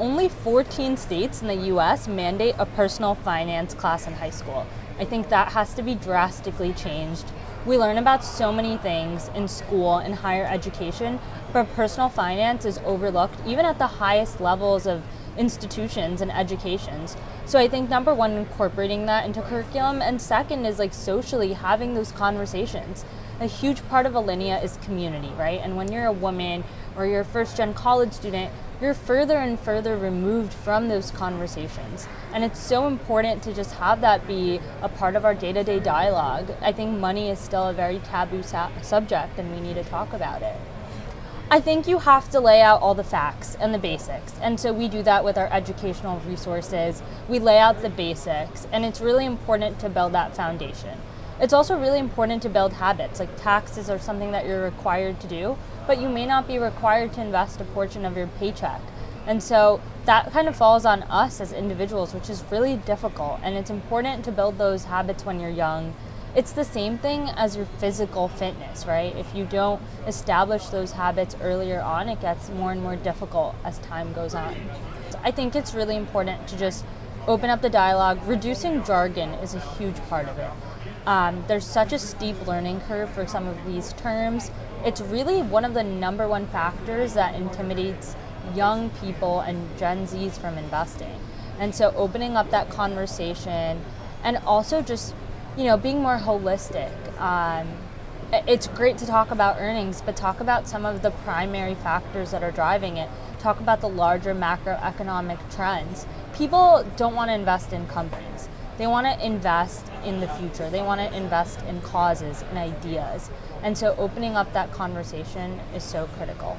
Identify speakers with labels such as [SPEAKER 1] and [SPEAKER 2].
[SPEAKER 1] only 14 states in the US mandate a personal finance class in high school. I think that has to be drastically changed. We learn about so many things in school and higher education, but personal finance is overlooked even at the highest levels of institutions and educations. So I think number one, incorporating that into curriculum, and second is like socially having those conversations. A huge part of Alinea is community, right? And when you're a woman or you're a first-gen college student, you're further and further removed from those conversations. And it's so important to just have that be a part of our day-to-day dialogue. I think money is still a very taboo subject, and we need to talk about it. I think you have to lay out all the facts and the basics. And so we do that with our educational resources. We lay out the basics, and it's really important to build that foundation. It's also really important to build habits, like taxes are something that you're required to do, but you may not be required to invest a portion of your paycheck. And so that kind of falls on us as individuals, which is really difficult. And it's important to build those habits when you're young. It's the same thing as your physical fitness, right? If you don't establish those habits earlier on, it gets more and more difficult as time goes on. So I think it's really important to just open up the dialogue. Reducing jargon is a huge part of it. There's such a steep learning curve for some of these terms. It's really one of the number one factors that intimidates young people and Gen Zs from investing. And so opening up that conversation, and also just, being more holistic. It's great to talk about earnings, but talk about some of the primary factors that are driving it. Talk about the larger macroeconomic trends. People don't want to invest in companies. They want to invest in the future. They want to invest in causes and ideas. And so opening up that conversation is so critical.